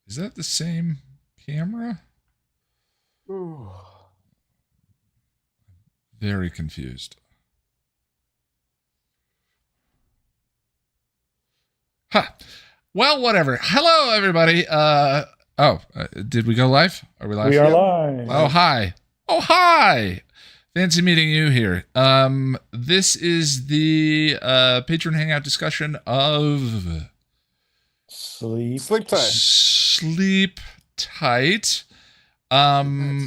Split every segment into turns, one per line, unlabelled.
Is that the same camera?
Ooh.
Very confused. Ha! Well, whatever. Hello, everybody. Did we go live? Are we
We
live?
are
Yep.
live.
Oh,
Live.
hi. Oh, hi. Fancy meeting you here. This is the patron hangout discussion of
Sleep.
Sleep tight.
Sleep Tight.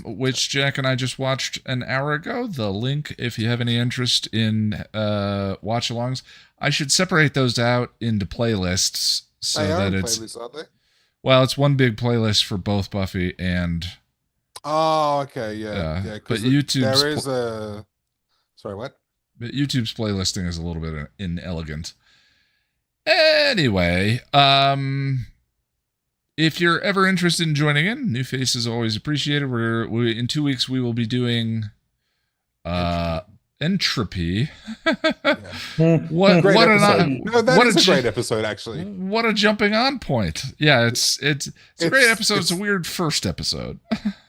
Which Jack and I just watched an hour ago. The link, if you have any interest in watch alongs, I should separate those out into playlists so
They are
that
in
it's
playlists, aren't they?
well, it's one big playlist for both Buffy and
Oh, okay, yeah, yeah.
but
Because
YouTube's
there is a. Sorry, what?
but YouTube's playlisting is a little bit inelegant. Anyway, if you're ever interested in joining in, new faces always appreciated. We in 2 weeks we will be doing entropy. what
Great
what
episode.
an
No, that
what
is
a
a great episode, actually.
what a jumping on point. Yeah, it's a great episode. It's a
It's
weird first episode.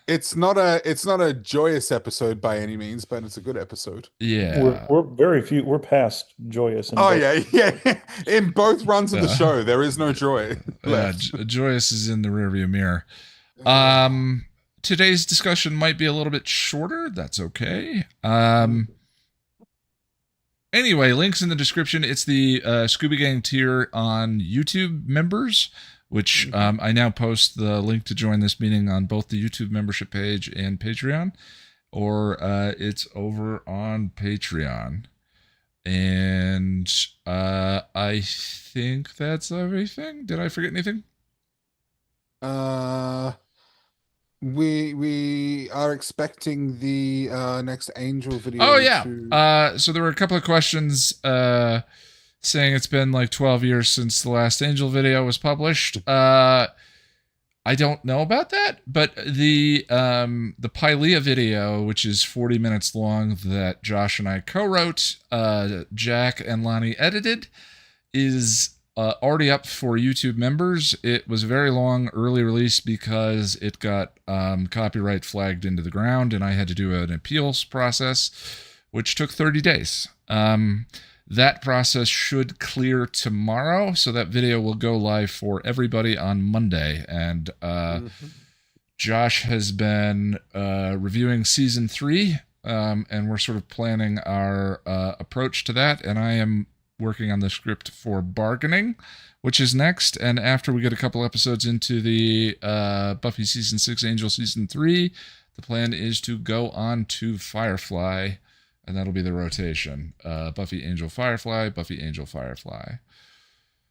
it's not a joyous episode by any means, but it's a good episode.
Yeah.
We're very few. We're past joyous.
Oh yeah, yeah. In both runs of the
Yeah.
show, there is no joy left.
Joyous is in the rearview mirror. Today's discussion might be a little bit shorter. That's okay. Anyway, links in the description. It's the Scooby Gang tier on YouTube members, which I now post the link to join this meeting on both the YouTube membership page and Patreon, or it's over on Patreon. And I think that's everything. Did I forget anything?
We are expecting the next Angel video.
Oh yeah.
To...
So there were a couple of questions saying it's been like 12 years since the last Angel video was published. I don't know about that, but the Pylea video, which is 40 minutes long, that Josh and I co-wrote, Jack and Lani edited, is already up for YouTube members. It was a very long early release because it got copyright flagged into the ground, and I had to do an appeals process, which took 30 days. That process should clear tomorrow, so that video will go live for everybody on Monday. And Josh has been reviewing season 3, and we're sort of planning our approach to that. And I am working on the script for Bargaining, which is next. And after we get a couple episodes into the Buffy season 6, Angel season 3, the plan is to go on to Firefly. And that'll be the rotation. Buffy, Angel, Firefly, Buffy, Angel, Firefly.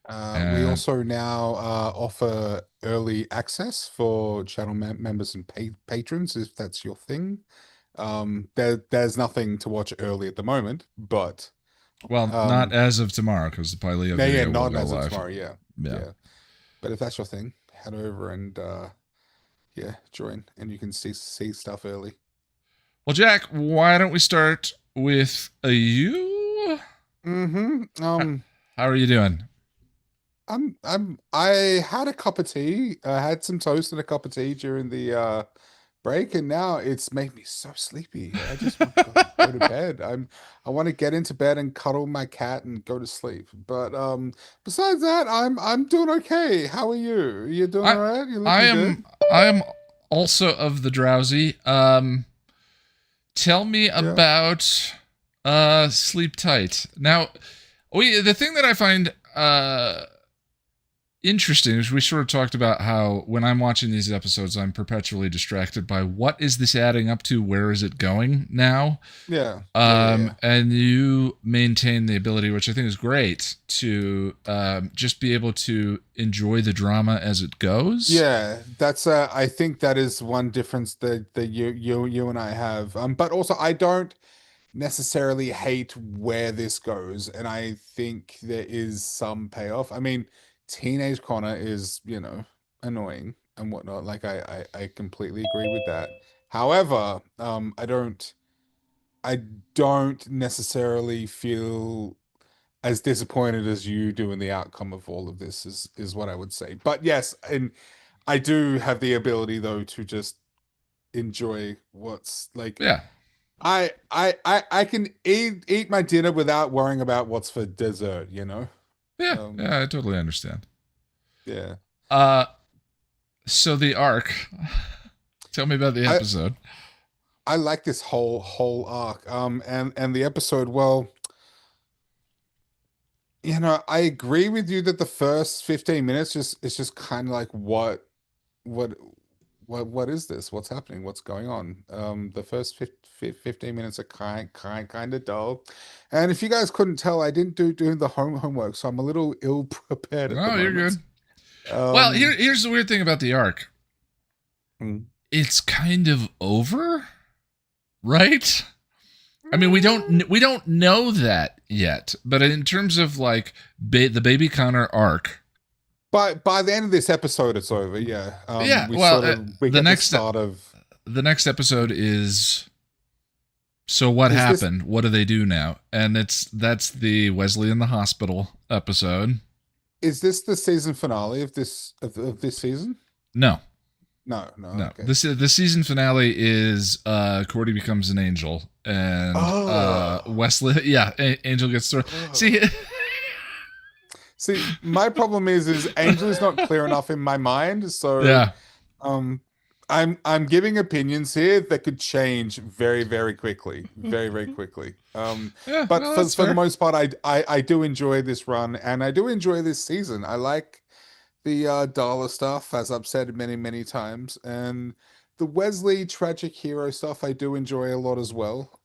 We also now offer early access for channel members and patrons, if that's your thing. There's nothing to watch early at the moment, but...
Well, not as of tomorrow, because the Pylea video will
not
go
as
live.
of tomorrow, yeah. But if that's your thing, head over and join, and you can see stuff early.
Well, Jack, why don't we start with you?
How
are you doing?
I had a cup of tea. I had some toast and a cup of tea during the break, and now it's made me so sleepy. I just want to go to bed. I want to get into bed and cuddle my cat and go to sleep. But besides that, I'm doing okay. How are you? You doing all right? You looking good?
I am also of the drowsy. Tell me about Sleep Tight. Now, the thing that I find interesting is we sort of talked about how when I'm watching these episodes, I'm perpetually distracted by what is this adding up to? Where is it going now?
Yeah.
And you maintain the ability, which I think is great, to just be able to enjoy the drama as it goes.
Yeah, that's I think that is one difference that you and I have. But also I don't necessarily hate where this goes, and I think there is some payoff. I mean, Teenage Connor is, annoying and whatnot. Like I completely agree with that. However, I don't necessarily feel as disappointed as you do in the outcome of all of this is what I would say. But yes, and I do have the ability though to just enjoy what's like.
Yeah.
I can eat my dinner without worrying about what's for dessert, you know?
Yeah. Yeah, I totally understand.
Yeah.
So the arc. Tell me about the episode.
I like this whole arc. And the episode, well, you know, I agree with you that the first 15 minutes it's just kind of like what what is this? What's happening? What's going on? The first 15 minutes are kind of dull. And if you guys couldn't tell, I didn't do the homework, so I'm a little ill prepared at the
Oh,
moment.
you're good. Well, here's the weird thing about the arc. It's kind of over, right? I mean, we don't know that yet, but in terms of like the Baby Connor arc,
by the end of this episode, it's over. Yeah.
Yeah.
We
Well,
we
the
get
next
the start of
the next episode is. So what happened? What do they do now? And that's the Wesley in the hospital episode.
Is this the season finale of this season?
No.
No. Okay.
The season finale is Cordy becomes an angel and Wesley, yeah, Angel gets thrown.
See, my problem is Angel is not clear enough in my mind, so
yeah.
I'm giving opinions here that could change very, very quickly, very quickly.
Yeah,
but
well,
for the most part, I do enjoy this run, and I do enjoy this season. I like the Darla stuff, as I've said many times, and the Wesley tragic hero stuff I do enjoy a lot as well.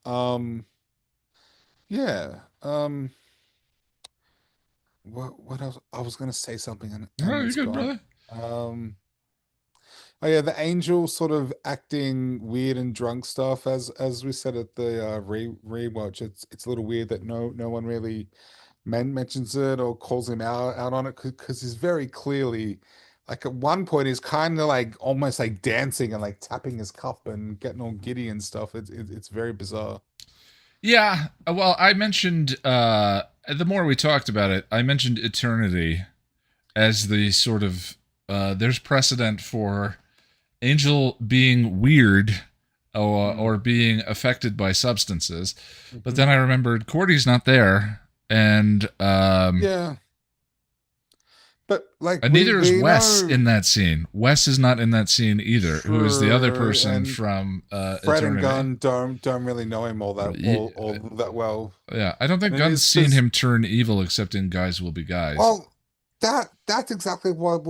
Yeah. What else? I was gonna say something, and
you're
it's
good,
gone.
brother.
Oh yeah, the angel sort of acting weird and drunk stuff, as we said at the rewatch. It's a little weird that no one really mentions it or calls him out on it, because he's very clearly, like, at one point he's kind of like almost like dancing and like tapping his cup and getting all giddy and stuff. It's very bizarre.
Yeah, well, I mentioned the more we talked about it, I mentioned eternity as the sort of there's precedent for Angel being weird or being affected by substances. But then I remembered Cordy's not there, and
yeah. But like,
neither is Wes in that scene. Wes is not in that scene either.
True,
who is the other person from
Fred
Eternity.
and Gunn don't really know him all that well.
Yeah, I don't think Gunn's seen him turn evil except in Guys Will Be Guys.
Well, that's exactly what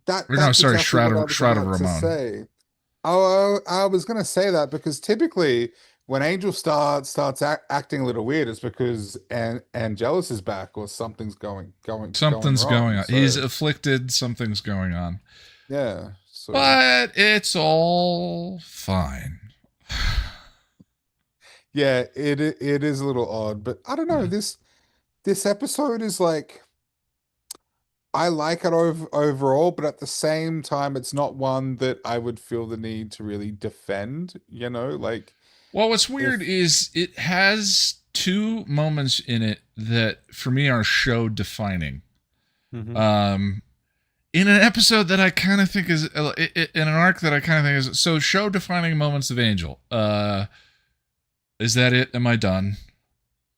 that.
No, sorry,
exactly
Shroud of Ramon.
Say. Oh, I was gonna say that because typically when Angel starts acting a little weird, it's because Angelus is back or something's going on.
So, he's afflicted. Something's going on.
Yeah, so.
But it's all fine.
Yeah, it is a little odd, but I don't know. This episode is like, I like it overall, but at the same time, it's not one that I would feel the need to really defend. You know, like.
Well, what's weird is it has two moments in it that, for me, are show defining.
Mm-hmm.
In an episode that I kind of think is in an arc that I kind of think is so show defining moments of Angel. Is that it? Am I done?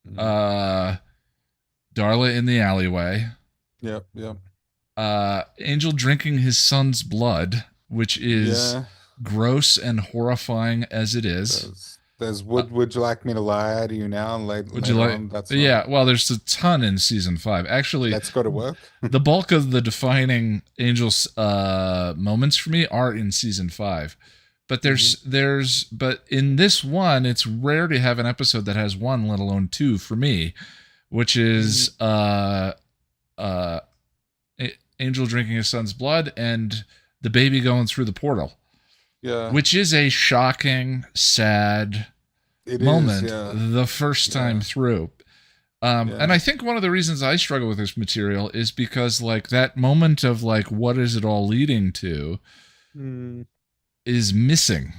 Mm-hmm.
Darla in the alleyway.
Yep.
Angel drinking his son's blood, which is gross and horrifying as it is.
There's would you like me to lie to you now? And
would you like? That's well, there's a ton in season 5. Actually,
let's go to work.
The bulk of the defining Angel's moments for me are in season 5. But but in this one, it's rare to have an episode that has one, let alone two, for me, which is Angel drinking his son's blood and the baby going through the portal.
Yeah.
Which is a shocking, sad moment the first time through. And I think one of the reasons I struggle with this material is because, like, that moment of, like, what is it all leading to is missing.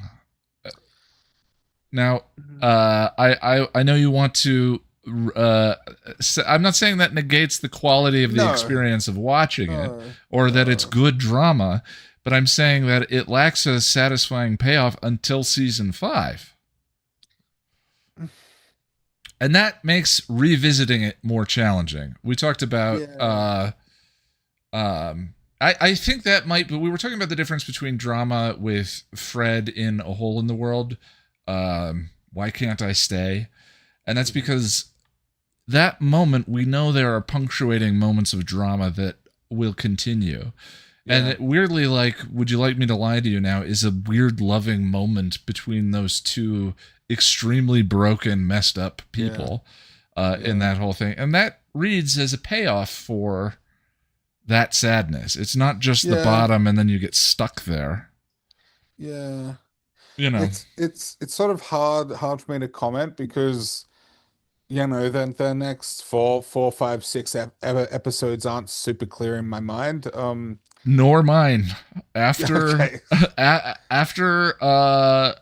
Now, I know you want to I'm not saying that negates the quality of the experience of watching it or that it's good drama, but I'm saying that it lacks a satisfying payoff until season 5. And that makes revisiting it more challenging. We talked about I think that might, but we were talking about the difference between drama with Fred in A Hole in the World. Why Can't I Stay? And that's because that moment, we know there are punctuating moments of drama that will continue. Yeah. And it weirdly, like, Would You Like Me to Lie to You Now is a weird loving moment between those two extremely broken, messed up people in that whole thing. And that reads as a payoff for that sadness. It's not just the bottom and then you get stuck there.
Yeah.
You know,
it's sort of hard for me to comment because, you know, then the next 4, 5, 6 episodes aren't super clear in my mind.
Nor mine. After after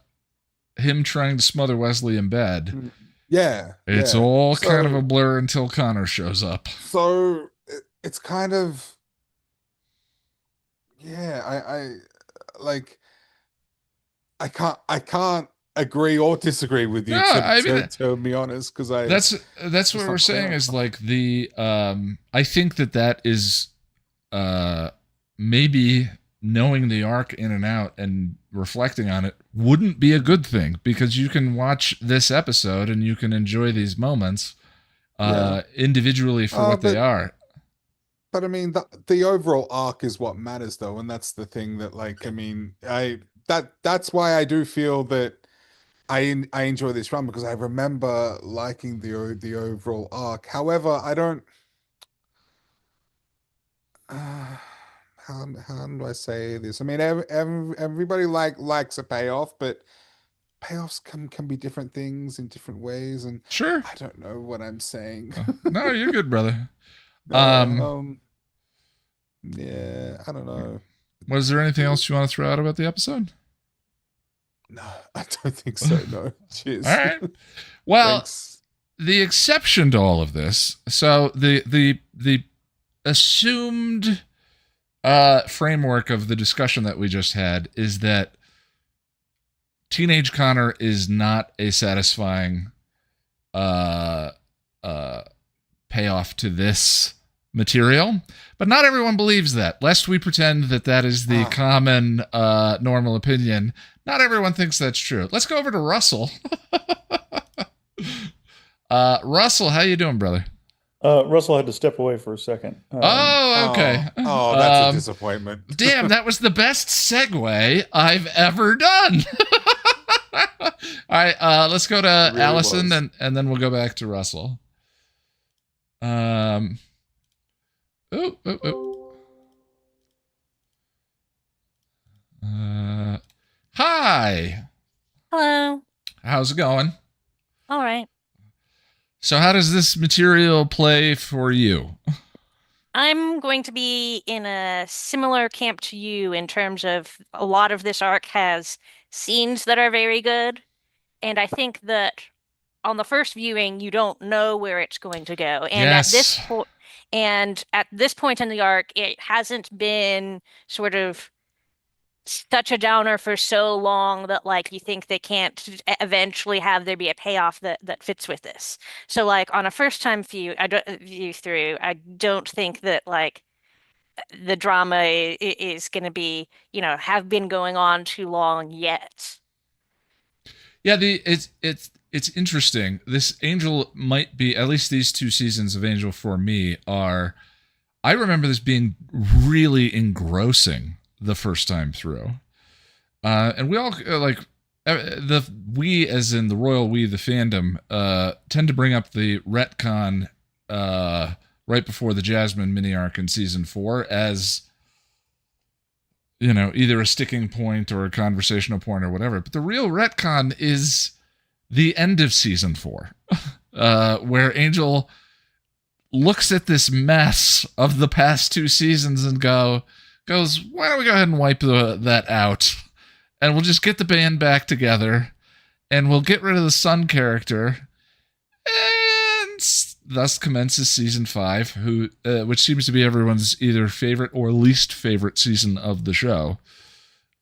him trying to smother Wesley in bed.
Yeah.
It's all kind of a blur until Connor shows up.
So it's kind of, I like, I can't agree or disagree with you, to be honest, because
that's what we're saying is like the I think that is maybe knowing the arc in and out and reflecting on it wouldn't be a good thing, because you can watch this episode and you can enjoy these moments individually for what they are.
But I mean, the overall arc is what matters, though, and that's the thing that, like, I mean, that's why I do feel that I enjoy this run, because I remember liking the overall arc. However, I don't. How do I say this? I mean, everybody likes a payoff, but payoffs can be different things in different ways, and
sure,
I don't know what I'm saying.
No, you're good, brother.
Yeah, I don't know.
Was there anything else you want to throw out about the episode?
No, I don't think so. No. Cheers.
All right. Well,
thanks.
The exception to all of this, so the assumed framework of the discussion that we just had is that Teenage Connor is not a satisfying payoff to this material, but not everyone believes that. Lest we pretend that is the common normal opinion, not everyone thinks that's true. Let's go over to Russell. Russell, how you doing, brother?
Russell had to step away for a second.
Okay.
That's a disappointment.
Damn, that was the best segue I've ever done. All right, let's go to really Allison, and then we'll go back to Russell. Hi.
Hello.
How's it going?
All right.
So how does this material play for you?
I'm going to be in a similar camp to you in terms of a lot of this arc has scenes that are very good. And I think that on the first viewing, you don't know where it's going to go. And
yes.
at this point in the arc, it hasn't been sort of such a downer for so long that like you think they can't eventually have there be a payoff that fits with this. So like on a first time view through, I don't think that like the drama is going to be, you know, have been going on too long yet.
Yeah, it's interesting. This Angel might be, at least these 2 seasons of Angel for me are, I remember this being really engrossing the first time through. And we all like we as in the royal we, the fandom, tend to bring up the retcon right before the Jasmine mini arc in season 4 as, you know, either a sticking point or a conversational point or whatever. But the real retcon is the end of season 4, where Angel looks at this mess of the past 2 seasons and goes, why don't we go ahead and wipe that out? And we'll just get the band back together, and we'll get rid of the Sun character, and thus commences season 5, which seems to be everyone's either favorite or least favorite season of the show.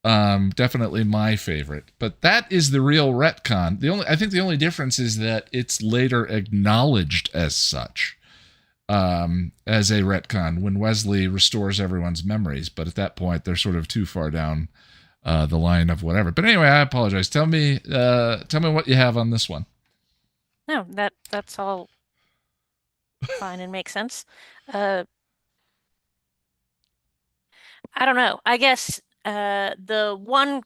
Definitely my favorite, but that is the real retcon. I think the only difference is that it's later acknowledged as such, as a retcon when Wesley restores everyone's memories. But at that point, they're sort of too far down the line of whatever. But anyway, I apologize. Tell me what you have on this one.
No, that's all fine and makes sense. I don't know. I guess the one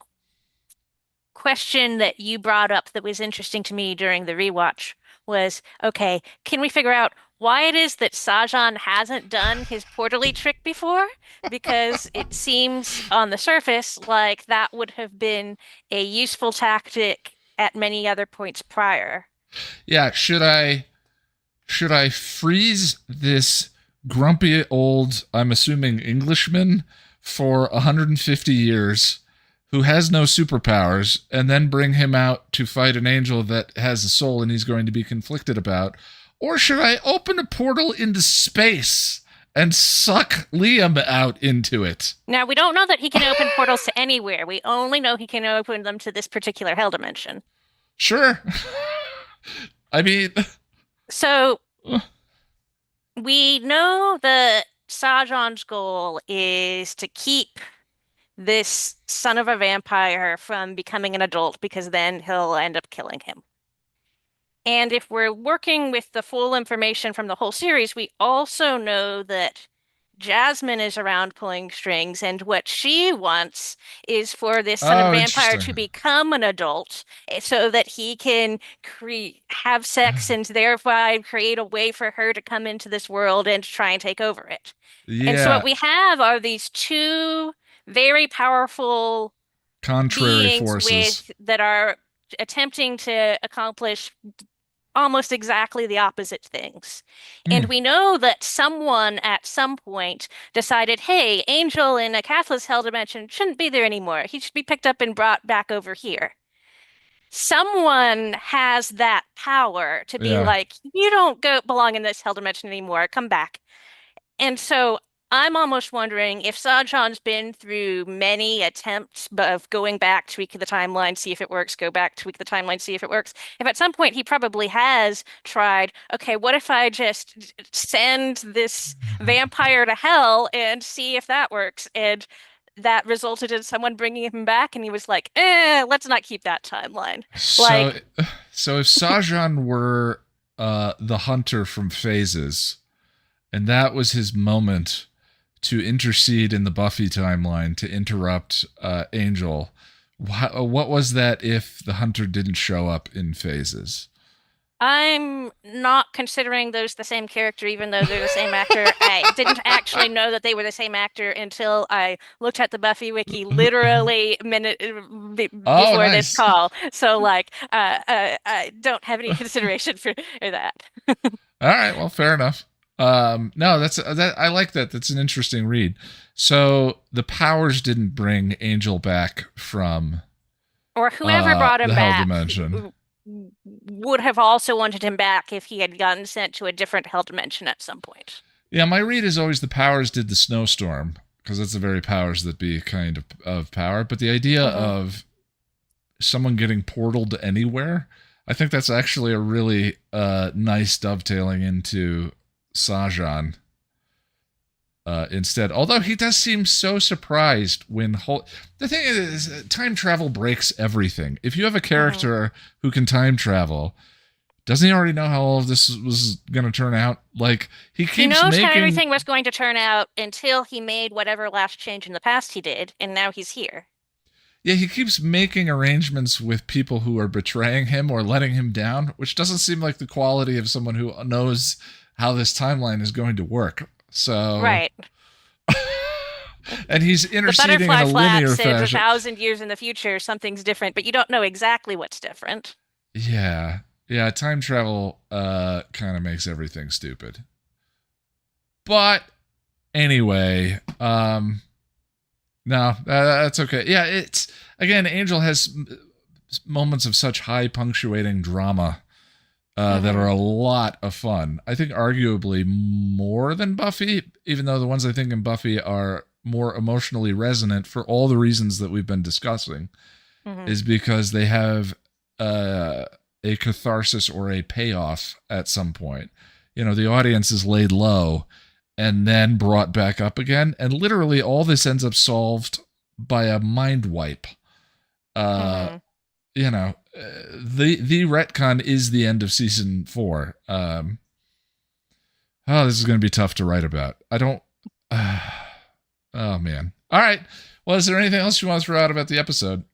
question that you brought up that was interesting to me during the rewatch was, okay, can we figure out why it is that Sajan hasn't done his portally trick before? Because it seems on the surface like that would have been a useful tactic at many other points prior.
Yeah, should I freeze this grumpy old, I'm assuming Englishman, for 150 years who has no superpowers, and then bring him out to fight an angel that has a soul and he's going to be conflicted about? Or should I open a portal into space and suck Liam out into it?
Now, we don't know that he can open portals to anywhere. We only know he can open them to this particular hell dimension.
Sure. I mean...
So, we know that Sajan's goal is to keep this son of a vampire from becoming an adult, because then he'll end up killing him. And if we're working with the full information from the whole series, we also know that Jasmine is around pulling strings, and what she wants is for this son of vampire to become an adult so that he can have sex and thereby create a way for her to come into this world and try and take over it.
Yeah.
And so what we have are these two very powerful
contrary forces
that are attempting to accomplish almost exactly the opposite things. And we know that someone at some point decided, hey, Angel in a Catholic hell dimension shouldn't be there anymore. He should be picked up and brought back over here. Someone has that power to be like, you don't belong in this hell dimension anymore. Come back. And so I'm almost wondering if Sajan's been through many attempts of going back, tweak the timeline, see if it works, go back, tweak the timeline, see if it works. If at some point he probably has tried, okay, what if I just send this vampire to hell and see if that works? And that resulted in someone bringing him back, and he was like, let's not keep that timeline.
So if Sajan were the hunter from Phases, and that was his moment to intercede in the Buffy timeline to interrupt Angel, what was that if the hunter didn't show up in Phases?
I'm not considering those the same character, even though they're the same actor. I didn't actually know that they were the same actor until I looked at the Buffy wiki literally a minute before this call. So, I don't have any consideration for that.
All right, well, fair enough. No, I like that. That's an interesting read. So the powers didn't bring Angel back from,
or whoever brought him
the
back
hell dimension
would have also wanted him back if he had gotten sent to a different hell dimension at some point.
Yeah, my read is always the powers did the snowstorm, because that's the very powers that be kind of power. But the idea of someone getting portaled anywhere, I think that's actually a really nice dovetailing into Sajan instead. Although he does seem so surprised when the thing is, time travel breaks everything. If you have a character who can time travel, doesn't he already know how all of this was going to turn out? Like, he
knows how everything was going to turn out until he made whatever last change in the past he did, and now he's here.
Yeah, he keeps making arrangements with people who are betraying him or letting him down, which doesn't seem like the quality of someone who knows how this timeline is going to work. So
right.
And he's interceding in a linear fashion.
1,000 years in the future, something's different, but you don't know exactly what's different.
Yeah, time travel kind of makes everything stupid. But anyway, no, that's okay. Yeah, it's, again, Angel has moments of such high punctuating drama that are a lot of fun. I think arguably more than Buffy, even though the ones I think in Buffy are more emotionally resonant for all the reasons that we've been discussing, is because they have a catharsis or a payoff at some point. You know, the audience is laid low and then brought back up again. And literally all this ends up solved by a mind wipe. You know, the retcon is the end of season 4. Oh, this is going to be tough to write about. I don't. Oh, man. All right. Well, is there anything else you want to throw out about the episode?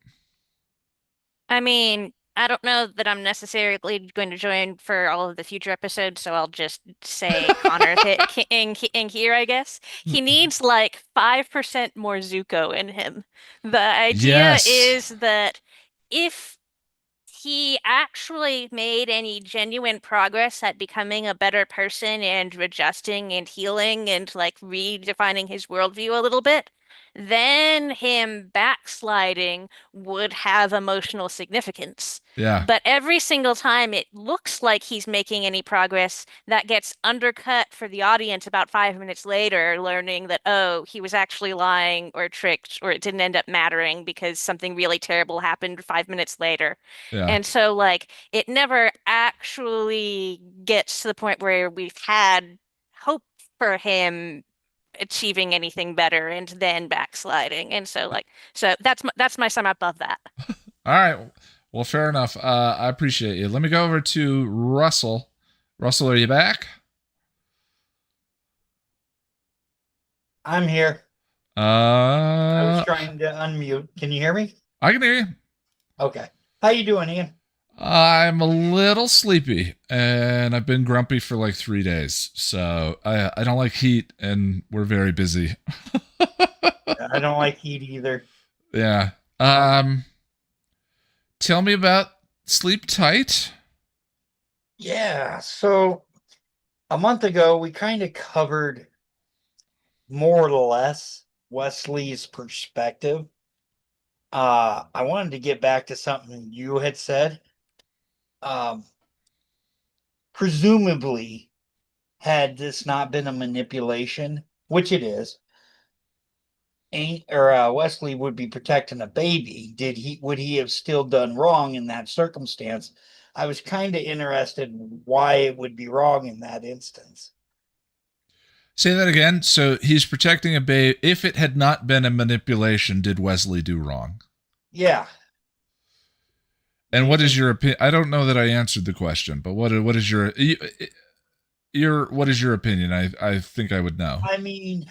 I mean, I don't know that I'm necessarily going to join for all of the future episodes, so I'll just say Connor in here, I guess. He needs like 5% more Zuko in him. The idea is that if he actually made any genuine progress at becoming a better person and adjusting and healing and like redefining his worldview a little bit, then him backsliding would have emotional significance.
Yeah.
But every single time it looks like he's making any progress, that gets undercut for the audience about 5 minutes later, learning that, oh, he was actually lying or tricked, or it didn't end up mattering because something really terrible happened 5 minutes later.
Yeah.
And so, like, it never actually gets to the point where we've had hope for him achieving anything better and then backsliding. And so, like, so that's my sum up of that.
All right. Well, fair enough. I appreciate you. Let me go over to Russell. Russell, are you back?
I'm here. I was trying to unmute. Can you hear me?
I can hear you.
Okay. How you doing, Ian?
I'm a little sleepy, and I've been grumpy for like 3 days. So I don't like heat, and we're very busy.
I don't like heat either.
Yeah. Tell me about Sleep Tight.
Yeah. So a month ago, we kind of covered more or less Wesley's perspective. I wanted to get back to something you had said. Presumably, had this not been a manipulation, which it is, Wesley would be protecting a baby. Would he have still done wrong in that circumstance? I was kind of interested why it would be wrong in that instance.
Say that again. So he's protecting a baby. If it had not been a manipulation, did Wesley do wrong?
Yeah.
And what is your opinion? I don't know that I answered the question, but what is your what is your opinion? I think I would know.
I mean,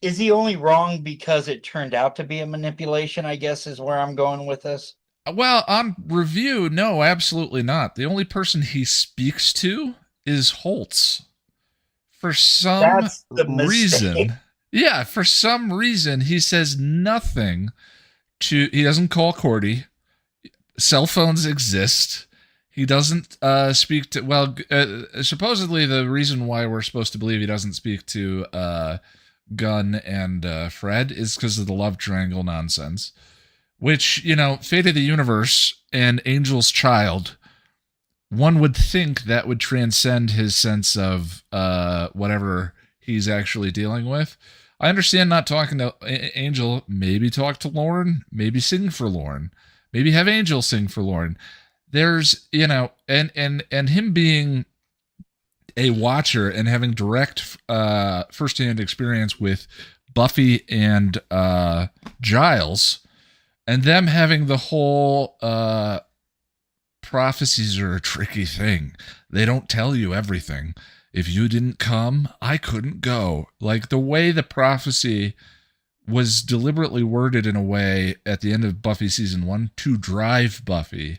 is he only wrong because it turned out to be a manipulation, I guess, is where I'm going with this?
Well, on review, no, absolutely not. The only person he speaks to is Holtz. For some reason. Yeah, for some reason, he says nothing to... He doesn't call Cordy. Cell phones exist. He doesn't speak to... Well, supposedly the reason why we're supposed to believe he doesn't speak to Gunn and Fred is because of the love triangle nonsense. Which, you know, fate of the universe and Angel's child, one would think that would transcend his sense of whatever he's actually dealing with. I understand not talking to Angel. Maybe talk to Lauren. Maybe sing for Lauren. Maybe have Angel sing for Lauren. There's, you know, and him being a watcher and having direct firsthand experience with Buffy and Giles, and them having the whole prophecies are a tricky thing. They don't tell you everything. If you didn't come, I couldn't go. Like the way the prophecy was deliberately worded in a way at the end of Buffy season 1 to drive Buffy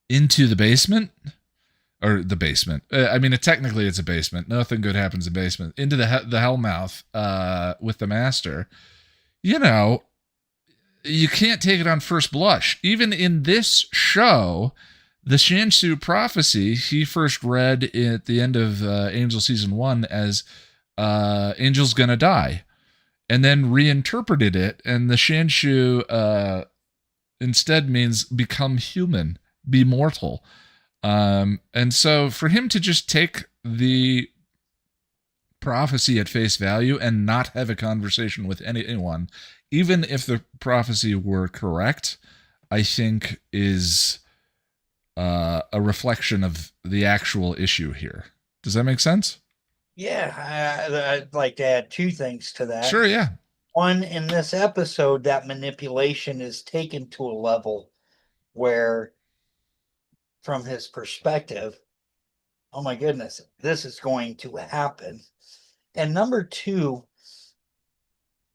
into the basement. Or the basement. I mean, technically it's a basement. Nothing good happens in basement. Into the Hellmouth with the Master. You know, you can't take it on first blush. Even in this show, the Shanshu prophecy, he first read at the end of Angel season 1 as Angel's gonna die. And then reinterpreted it, and the Shanshu instead means become human. be mortal. And so for him to just take the prophecy at face value and not have a conversation with anyone, even if the prophecy were correct, I think is a reflection of the actual issue here. Does that make sense?
Yeah, I'd like to add two things to that.
Sure, yeah.
One, in this episode, that manipulation is taken to a level where, from his perspective, oh my goodness, this is going to happen. And number two,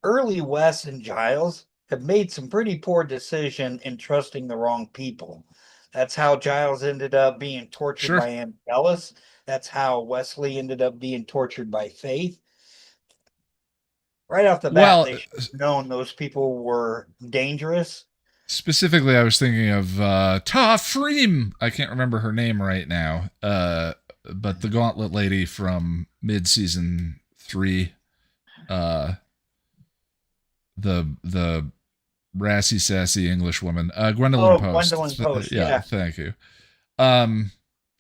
early Wes and Giles have made some pretty poor decision in trusting the wrong people. That's how Giles ended up being tortured by Angelus. That's how Wesley ended up being tortured by Faith. Right off the bat, they should have known those people were dangerous.
Specifically, I was thinking of Ta Freem. I can't remember her name right now, but the Gauntlet lady from mid-season 3, the rassy, sassy English woman, Gwendolyn Post.
Gwendolyn Post,
yeah, thank you.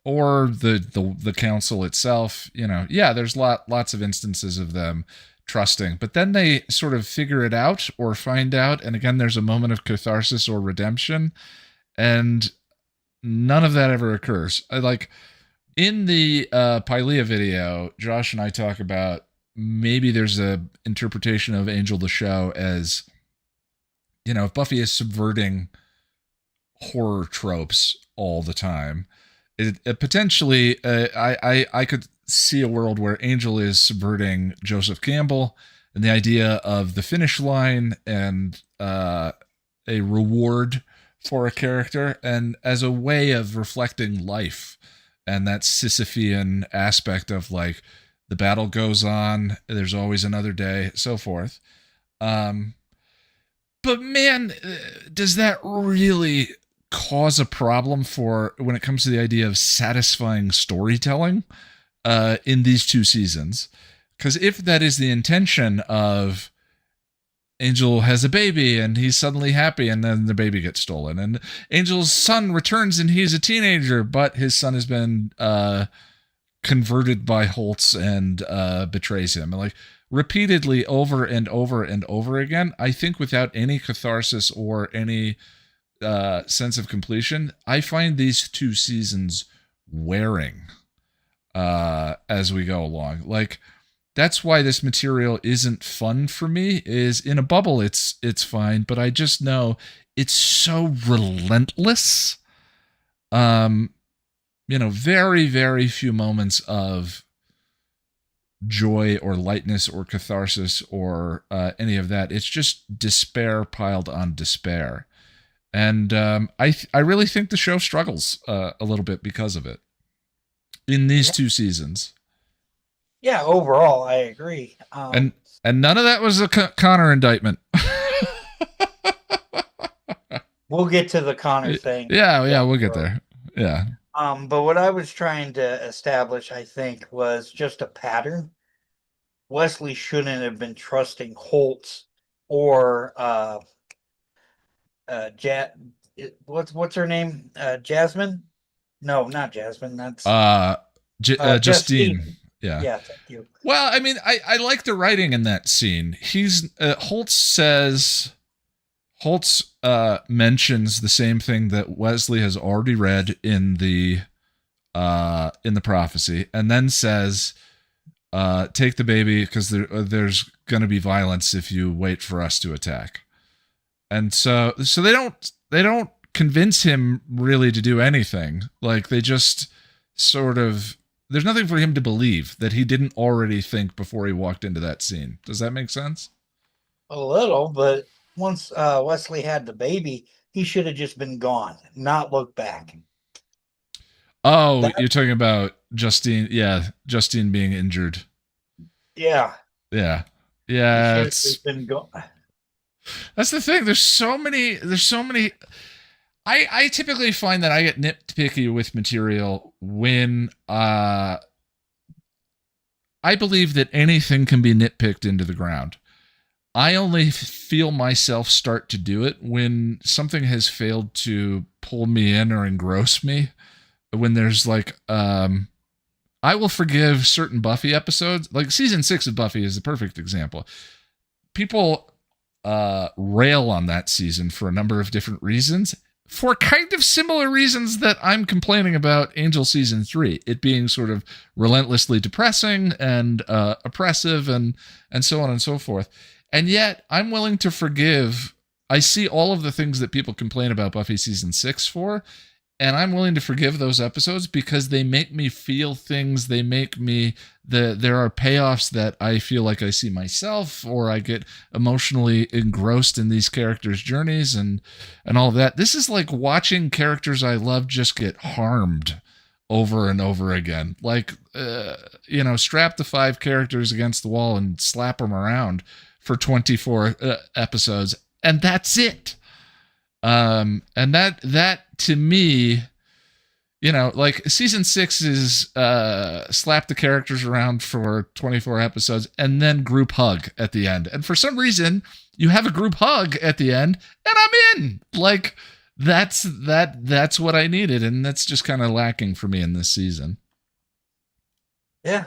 Or the council itself. Yeah, there's lots of instances of them trusting, but then they sort of figure it out or find out, and again there's a moment of catharsis or redemption, and none of that ever occurs. Like in the Pylea video, Josh and I talk about maybe there's a interpretation of Angel the Show as, if Buffy is subverting horror tropes all the time, it potentially I could see a world where Angel is subverting Joseph Campbell and the idea of the finish line and a reward for a character, and as a way of reflecting life and that Sisyphean aspect of like the battle goes on, there's always another day, so forth. But man, does that really cause a problem for when it comes to the idea of satisfying storytelling in these 2 seasons? Because if that is the intention of Angel has a baby and he's suddenly happy and then the baby gets stolen, and Angel's son returns and he's a teenager, but his son has been converted by Holtz and betrays him, and like repeatedly over and over and over again, I think without any catharsis or any sense of completion, I find these 2 seasons wearing as we go along. Like, that's why this material isn't fun for me. Is in a bubble, it's fine, but I just know it's so relentless. Very, very few moments of joy or lightness or catharsis or any of that. It's just despair piled on despair. And I really think the show struggles a little bit because of it in these 2 seasons.
Yeah, overall, I agree.
And none of that was a Connor indictment.
We'll get to the Connor thing.
Yeah, we'll get there. Yeah.
But what I was trying to establish, I think, was just a pattern. Wesley shouldn't have been trusting Holtz or what's her name? Jasmine? No, not Jasmine. That's
Justine. Yeah,
thank you.
Well, I mean, I like the writing in that scene. Holtz mentions the same thing that Wesley has already read in the prophecy, and then says, take the baby because there's going to be violence if you wait for us to attack. And so they don't convince him really to do anything. Like, they just sort of, there's nothing for him to believe that he didn't already think before he walked into that scene. Does that make sense?
A little, but once Wesley had the baby, he should have just been gone, not look back.
Oh, you're talking about Justine. Yeah, Justine being injured.
Yeah.
Yeah.
He
Yeah.
should have just been gone.
That's the thing. There's so many. I typically find that I get nitpicky with material when I believe that anything can be nitpicked into the ground. I only feel myself start to do it when something has failed to pull me in or engross me. When there's like, I will forgive certain Buffy episodes. Like season 6 of Buffy is the perfect example. People rail on that season for a number of different reasons, for kind of similar reasons that I'm complaining about Angel season 3, it being sort of relentlessly depressing and oppressive and so on and so forth. And yet I'm willing to forgive. I see all of the things that people complain about Buffy season 6 for, and I'm willing to forgive those episodes because they make me feel things. They make me, there are payoffs that I feel like I see myself, or I get emotionally engrossed in these characters' journeys and all of that. This is like watching characters I love just get harmed over and over again. Like, strap the 5 characters against the wall and slap them around for 24 episodes, and that's it. And that to me, like season 6 is slap the characters around for 24 episodes and then group hug at the end. And for some reason, you have a group hug at the end, and I'm in. Like that's what I needed, and that's just kind of lacking for me in this season.
Yeah.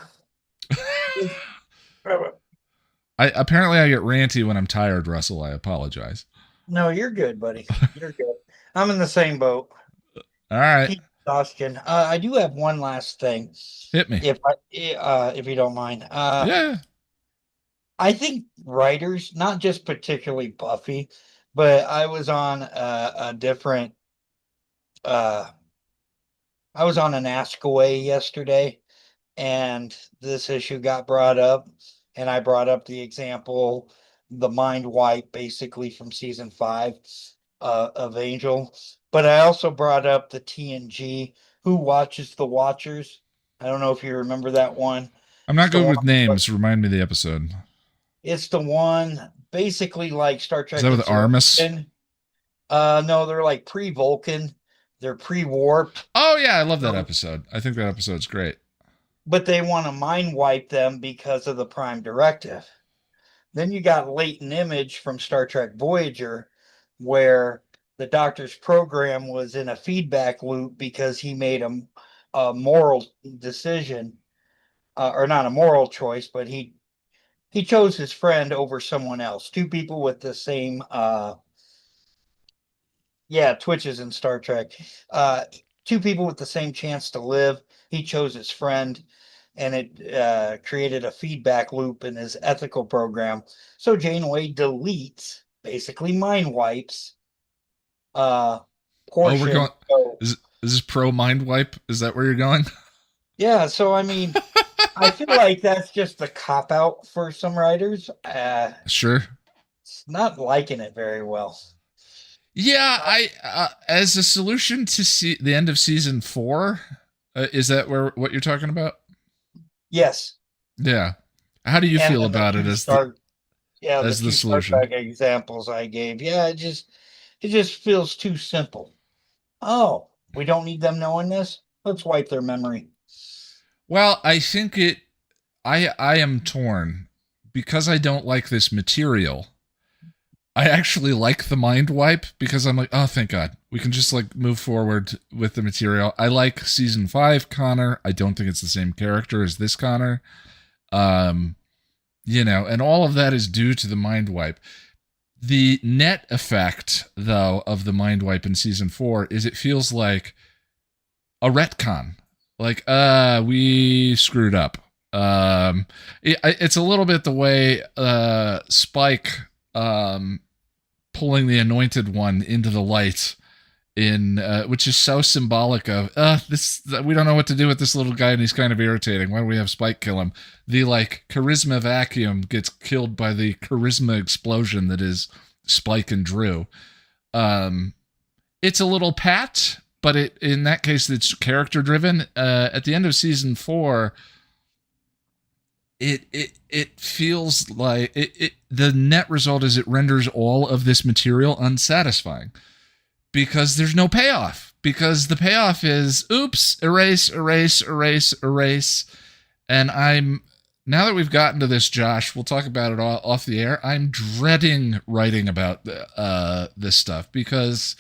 Apparently I get ranty when I'm tired, Russell. I apologize.
No, you're good, buddy. You're good. I'm in the same boat.
All right.
Peak exhaustion. I do have one last thing.
Hit me.
If you don't mind.
Yeah.
I think writers, not just particularly Buffy, but I was on a different. I was on an Ask Away yesterday, and this issue got brought up, and I brought up the example, the mind wipe, basically from season 5 of Angel. But I also brought up the TNG, Who Watches the Watchers. I don't know if you remember that one.
I'm not
It's the
good with
one-
names. Remind me of the episode.
It's the one basically like Star Trek.
Is that with Armus?
No, they're like pre-Vulcan. They're pre-warp,
Oh yeah, I love that episode. I think that episode's great.
but they want to mind wipe them because of the Prime Directive. Then you got Latent Image from Star Trek Voyager, where the Doctor's program was in a feedback loop because he made a moral decision, or not a moral choice, but he chose his friend over someone else. 2 people with the same twitches in Star Trek. 2 people with the same chance to live. He chose his friend, and it created a feedback loop in his ethical program. So Janeway deletes, basically mind wipes, portion.
we're going. Is this pro mind wipe? Is that where you're going?
Yeah, so I mean, I feel like that's just a cop out for some writers.
Sure.
It's not liking it very well.
Yeah, I as a solution to the end of season 4, is that what you're talking about?
Yes.
Yeah. How do you
And
feel
then
about
the
it
two
as
Star-
the
yeah,
as
the
the
two Star
solution?
Trek examples I gave. Yeah, it just feels too simple. Oh, we don't need them knowing this. Let's wipe their memory.
Well, I think I am torn because I don't like this material. I actually like the mind wipe because I'm like, oh, thank God. We can just like move forward with the material. I like season 5 Connor. I don't think it's the same character as this Connor. And all of that is due to the mind wipe. The net effect, though, of the mind wipe in season 4 is it feels like a retcon. Like, we screwed up. It's a little bit the way Spike pulling the Anointed One into the light in which is so symbolic of this. We don't know what to do with this little guy, and he's kind of irritating. Why don't we have Spike kill him? The like charisma vacuum gets killed by the charisma explosion that is Spike and Drew. It's a little pat, but in that case it's character driven. At the end of season 4, it feels like the net result is it renders all of this material unsatisfying because there's no payoff, because the payoff is oops, erase, and now that we've gotten to this, Josh, we'll talk about it all off the air. I'm dreading writing about this stuff because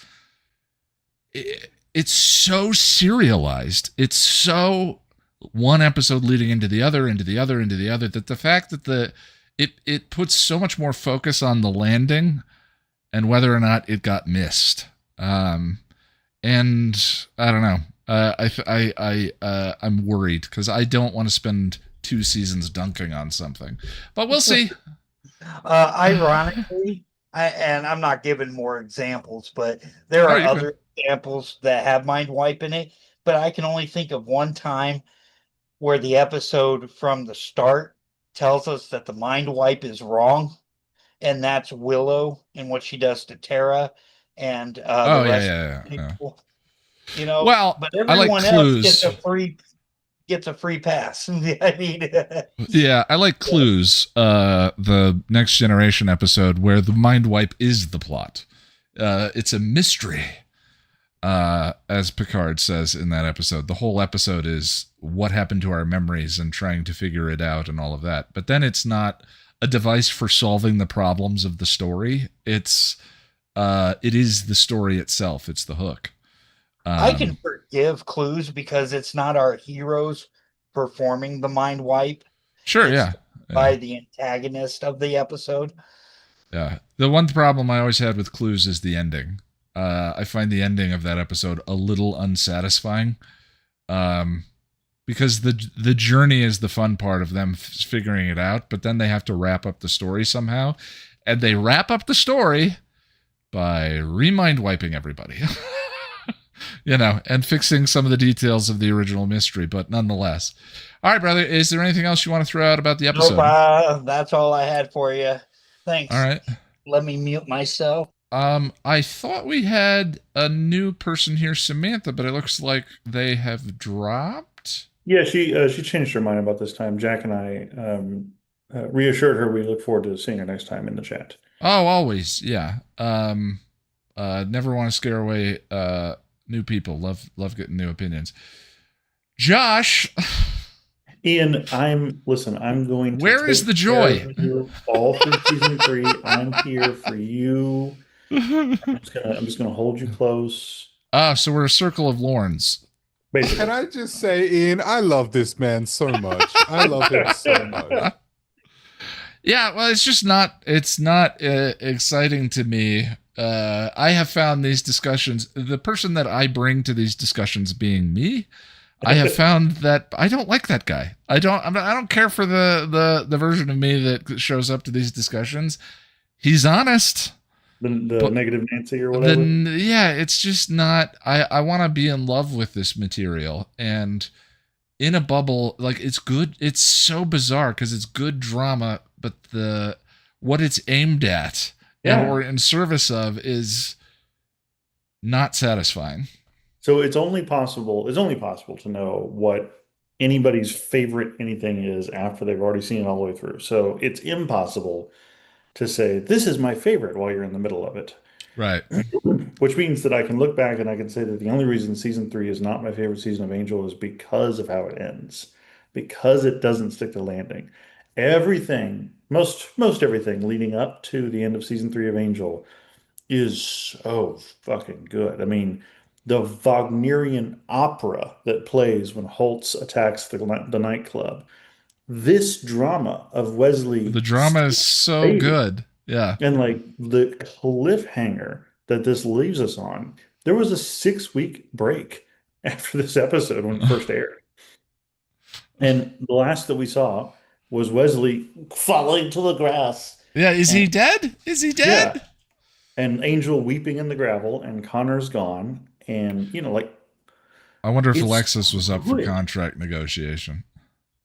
it's so serialized. It's so one episode leading into the other, into the other, into the other, that the fact that it puts so much more focus on the landing and whether or not it got missed. And I don't know. I'm worried because I don't want to spend 2 seasons dunking on something, but we'll see.
Ironically, and I'm not giving more examples, but there are other examples that have mind wipe in it. But I can only think of one time where the episode from the start tells us that the mind wipe is wrong, and that's Willow and what she does to Tara and the rest of the people. You know,
well,
but everyone else gets a free pass. I mean,
yeah, I like Clues, the Next Generation episode where the mind wipe is the plot. It's a mystery, as Picard says in that episode. The whole episode is what happened to our memories and trying to figure it out and all of that. But then it's not a device for solving the problems of the story. It is the story itself. It's the hook.
I can forgive Clues because it's not our heroes performing the mind wipe.
Sure, yeah.
By the antagonist of the episode.
Yeah. The one problem I always had with Clues is the ending. I find the ending of that episode a little unsatisfying. Because the journey is the fun part of them figuring it out, but then they have to wrap up the story somehow. And they wrap up the story by remind wiping everybody. You know, and fixing some of the details of the original mystery, but nonetheless. All right, brother, is there anything else you want to throw out about the episode?
Nope, that's all I had for you. Thanks.
All right.
Let me mute myself.
I thought we had a new person here, Samantha, but it looks like they have dropped.
Yeah, she changed her mind about this time. Jack and I reassured her we look forward to seeing her next time in the chat.
Oh, always, yeah. Never want to scare away new people. Love getting new opinions. Josh,
Ian, I'm going to
where is the joy?
All through season 3. I'm here for you. I'm just gonna hold you close.
So we're a circle of Lorns.
Basically.
Can I just say, Ian, I love this man so much. I love him so much.
Yeah, well, it's not exciting to me. I have found these discussions, the person that I bring to these discussions being me, I have found that I don't like that guy. I don't care for the version of me that shows up to these discussions. He's honest.
The negative Nancy or whatever.
Yeah, it's just not. I want to be in love with this material, and in a bubble, like, it's good. It's so bizarre because it's good drama, but what it's aimed at or in service of is not satisfying.
So it's only possible to know what anybody's favorite anything is after they've already seen it all the way through. So it's impossible to say, this is my favorite while you're in the middle of it.
Right.
Which means that I can look back and I can say that the only reason season 3 is not my favorite season of Angel is because of how it ends. Because it doesn't stick the landing. Everything, most everything leading up to the end of season 3 of Angel is so fucking good. I mean, the Wagnerian opera that plays when Holtz attacks the nightclub. This drama of Wesley.
The drama is so good. Yeah.
And like the cliffhanger that this leaves us on. There was a 6-week break after this episode when it first aired. And the last that we saw was Wesley falling to the grass.
Yeah, is he dead? Is he dead?
Yeah. And Angel weeping in the gravel, and Connor's gone. And, like...
I wonder if Alexis was up for contract negotiation.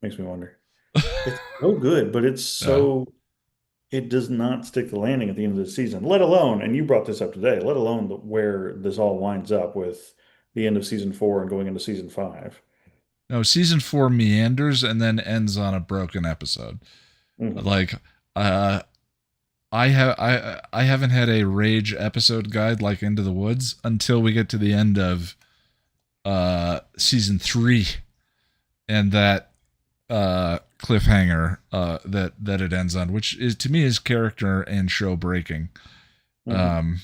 Makes me wonder. It's so good, but it's so... Yeah. It does not stick the landing at the end of the season, let alone, and you brought this up today, let alone where this all winds up with the end of season 4 and going into season 5.
No, season 4 meanders and then ends on a broken episode. Mm-hmm. Like, I haven't had a rage episode guide like Into the Woods until we get to the end of season 3, and that cliffhanger that it ends on, which is to me is character and show breaking.
Mhm.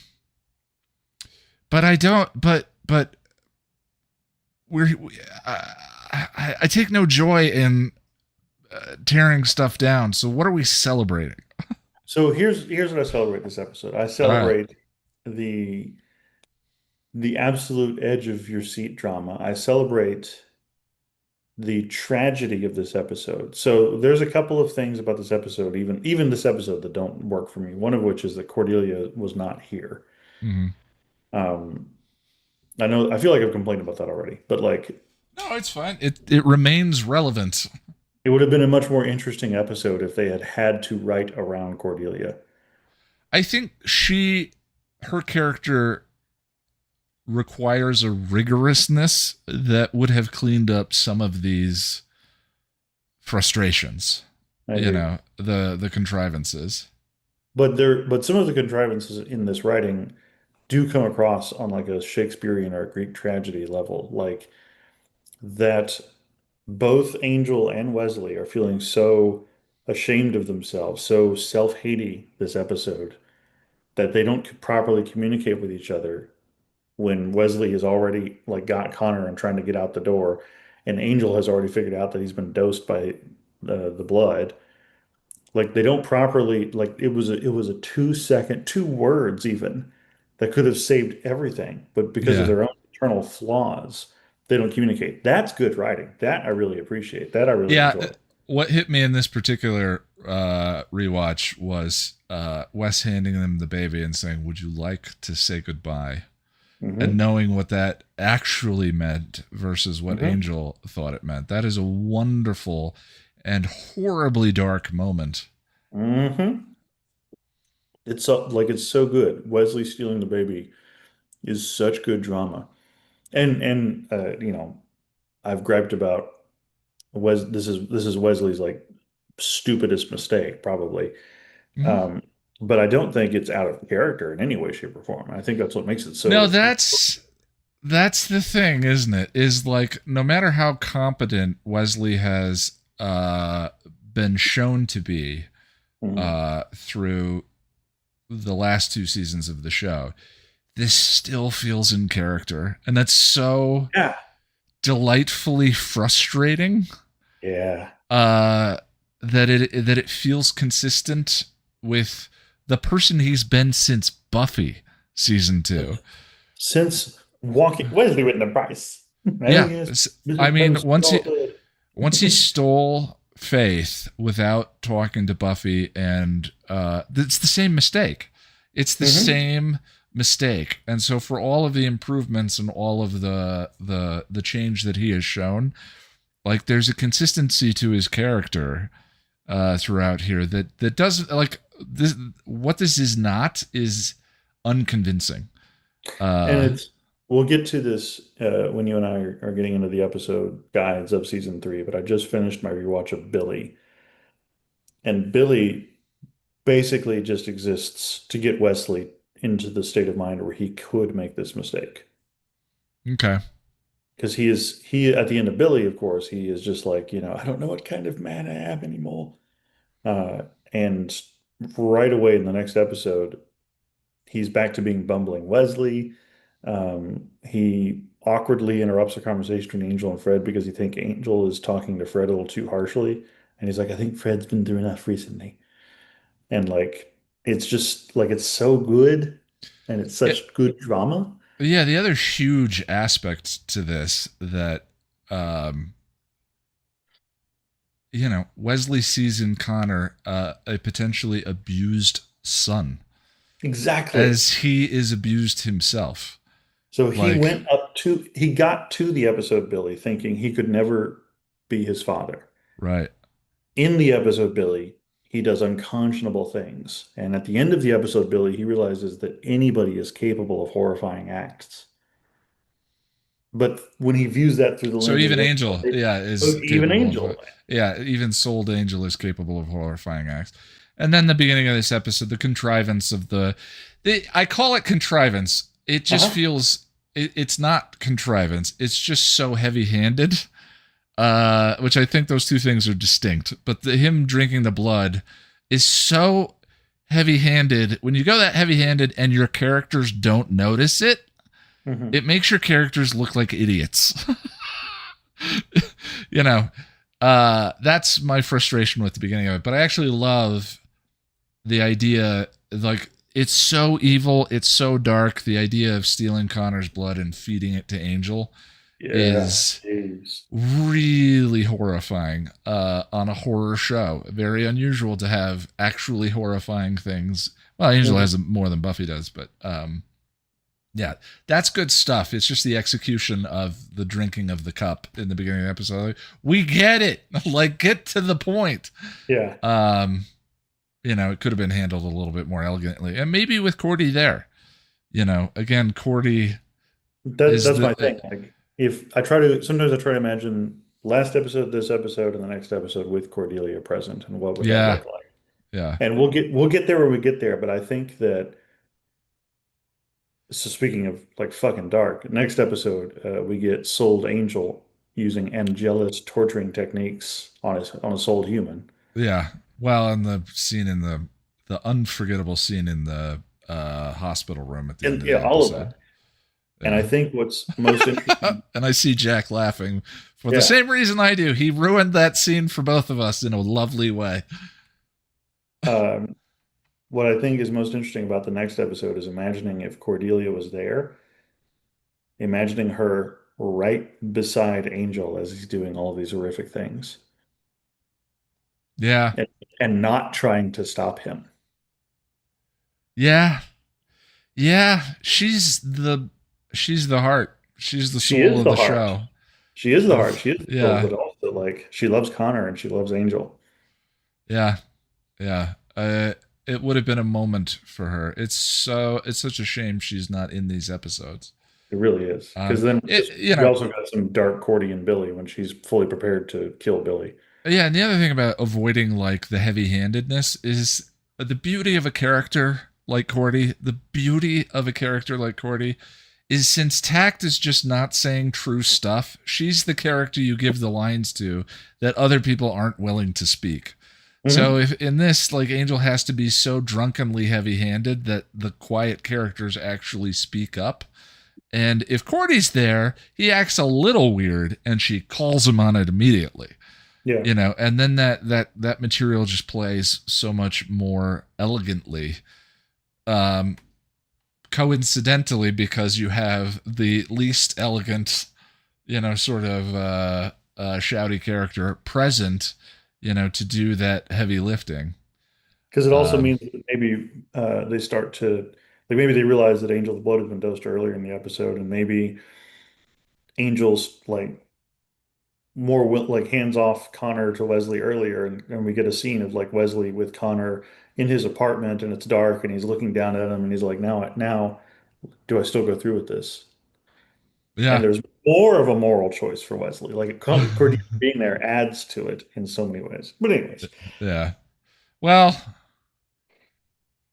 But I don't. But I take no joy in tearing stuff down. So what are we celebrating?
So here's what I celebrate this episode. I celebrate the absolute edge of your seat drama. I celebrate the tragedy of this episode. So there's a couple of things about this episode, even this episode, that don't work for me. One of which is that Cordelia was not here.
Mm-hmm.
I feel like I've complained about that already, but like,
no, it's fine. It remains relevant.
it would have been a much more interesting episode if they had to write around Cordelia.
I think her character requires a rigorousness that would have cleaned up some of these frustrations.
You
know, the contrivances.
But some of the contrivances in this writing do come across on like a Shakespearean or Greek tragedy level, like that both Angel and Wesley are feeling so ashamed of themselves, so self-hating this episode, that they don't properly communicate with each other when Wesley has already like got Connor and trying to get out the door, and Angel has already figured out that he's been dosed by the blood. Like they don't properly, like it was a 2 second, 2 words even, that could have saved everything, but because of their own internal flaws, they don't communicate. That's good writing. That I really appreciate. That I really enjoy.
What hit me in this particular rewatch was Wes handing them the baby and saying, "Would you like to say goodbye?"
Mm-hmm.
And knowing what that actually meant versus what Angel thought it meant. That is a wonderful and horribly dark moment.
Mm-hmm. It's so good. Wesley stealing the baby is such good drama. And I've griped about this is Wesley's like stupidest mistake probably.
Mm-hmm.
But I don't think it's out of character in any way, shape, or form. I think that's what makes it so.
No, that's the thing, isn't it? Is like no matter how competent Wesley has been shown to be through the last 2 seasons of the show, this still feels in character, and that's so delightfully frustrating.
Yeah.
That it feels consistent with the person he's been since Buffy season 2.
Since walking Wesley Whitney Price. Right?
Yeah. I mean, once he stole Faith without talking to Buffy, and it's the same mistake. It's the same mistake. And so for all of the improvements and all of the change that he has shown, like there's a consistency to his character throughout here that doesn't like this. What this is not is unconvincing.
And we'll get to this when you and I are getting into the episode guides of season 3, but I just finished my rewatch of Billy. And Billy basically just exists to get Wesley into the state of mind where he could make this mistake.
Okay.
Because he at the end of Billy, of course, he is just like, I don't know what kind of man I am anymore. And right away in the next episode, he's back to being bumbling Wesley. He awkwardly interrupts a conversation between Angel and Fred because he thinks Angel is talking to Fred a little too harshly. And he's like, I think Fred's been through enough recently. And like, it's just like, it's so good. And it's such good drama.
Yeah, the other huge aspect to this that, Wesley sees in Connor a potentially abused son.
Exactly.
As he is abused himself.
So he got to the episode Billy thinking he could never be his father.
Right.
In the episode Billy, he does unconscionable things. And at the end of the episode Billy, he realizes that anybody is capable of horrifying acts. But when he views that through the lens,
so even Angel, even souled Angel is capable of horrifying acts. And then the beginning of this episode, the contrivance of I call it contrivance. It just feels it's not contrivance. It's just so heavy-handed. which I think those two things are distinct. But him drinking the blood is so heavy-handed. When you go that heavy-handed and your characters don't notice it, it makes your characters look like idiots. You know, that's my frustration with the beginning of it. But I actually love the idea, like, it's so evil, it's so dark. The idea of stealing Connor's blood and feeding it to Angel is really horrifying on a horror show. Very unusual to have actually horrifying things. Well, Angel has more than Buffy does, but yeah, that's good stuff. It's just the execution of the drinking of the cup in the beginning of the episode. Like, we get it. Like, get to the point.
Yeah.
You know, it could have been handled a little bit more elegantly. And maybe with Cordy there. You know, again, Cordy.
That's my thing. Like, sometimes I try to imagine last episode, this episode, and the next episode with Cordelia present, and what would that look like?
Yeah.
And we'll get there when we get there, but I think that. So speaking of like fucking dark, next episode we get sold Angel using Angelus torturing techniques on a sold human.
Yeah. Well, and the scene in the unforgettable scene in the hospital room at the end of the episode.
All of that. Yeah. And I think what's most interesting,
and I see Jack laughing for the same reason I do. He ruined that scene for both of us in a lovely way.
What I think is most interesting about the next episode is imagining if Cordelia was there, imagining her right beside Angel as he's doing all these horrific things.
Yeah.
And not trying to stop him.
Yeah. Yeah. She's the heart. She's the soul of the show.
She is the heart. She is the soul, but also like she loves Connor and she loves Angel.
Yeah. Yeah. It would have been a moment for her. It's such a shame she's not in these episodes.
It really is. Because then we also got some dark Cordy and Billy when she's fully prepared to kill Billy.
Yeah, and the other thing about avoiding like the heavy-handedness is the beauty of a character like Cordy. The beauty of a character like Cordy is since Tact is just not saying true stuff, she's the character you give the lines to that other people aren't willing to speak. So if in this, like, Angel has to be so drunkenly heavy-handed that the quiet characters actually speak up. And if Cordy's there, he acts a little weird and she calls him on it immediately.
Yeah.
You know, and then that material just plays so much more elegantly. Coincidentally, because you have the least elegant, you know, sort of shouty character present, you know, to do that heavy lifting.
Because it also means that maybe they start to, like, maybe they realize that Angel's blood had been dosed earlier in the episode, and maybe Angel's like more like hands off Connor to Wesley earlier, and we get a scene of like Wesley with Connor in his apartment, and it's dark, and he's looking down at him, and he's like, now, do I still go through with this?
Yeah.
And there's more of a moral choice for Wesley. Like, Cordelia being there adds to it in so many ways. But anyways.
Yeah. Well,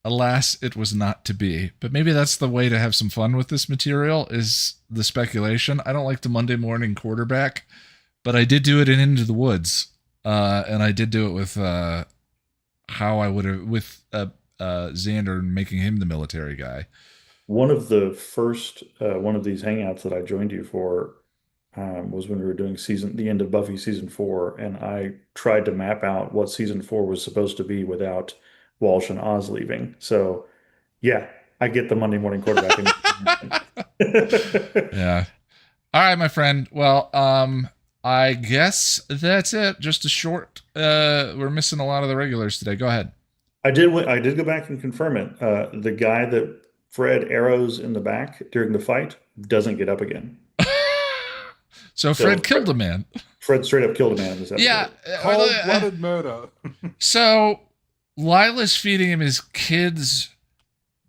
alas, it was not to be. But maybe that's the way to have some fun with this material, is the speculation. I don't like the Monday morning quarterback, but I did do it in Into the Woods. And I did do it with how I would have, with Xander making him the military guy.
One of the first one of these hangouts that I joined you for was when we were doing the end of Buffy season 4, and I tried to map out what season 4 was supposed to be without Walsh and Oz leaving. So, yeah, I get the Monday morning quarterback.
Yeah. All right, my friend. Well, I guess that's it. Just a short. We're missing a lot of the regulars today. Go ahead.
I did go back and confirm it. The guy that Fred arrows in the back during the fight doesn't get up again.
So Fred killed a man.
Fred straight up killed a man in this episode.
Yeah.
Cold-blooded murder.
So Lila's feeding him his kid's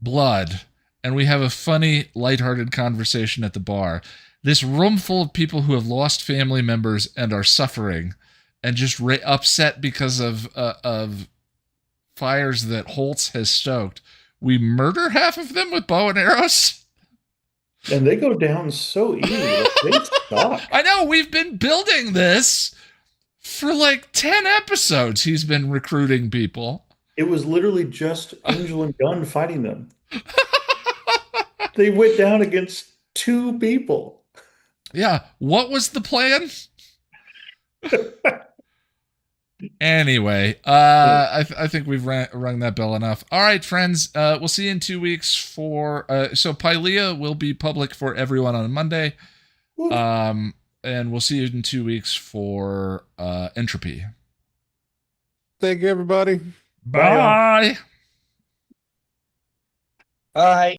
blood, and we have a funny, lighthearted conversation at the bar. This room full of people who have lost family members and are suffering and just upset because of fires that Holtz has stoked. We murder half of them with bow and arrows?
And they go down so easy. Like, they suck.
I know, we've been building this for like 10 episodes. He's been recruiting people.
It was literally just Angel and Gunn fighting them. They went down against 2 people.
Yeah, what was the plan? Anyway, I think we've rung that bell enough. All right, friends, we'll see you in 2 weeks for so Pylea will be public for everyone on Monday. And we'll see you in 2 weeks for Entropy.
Thank you, everybody.
Bye.
All right.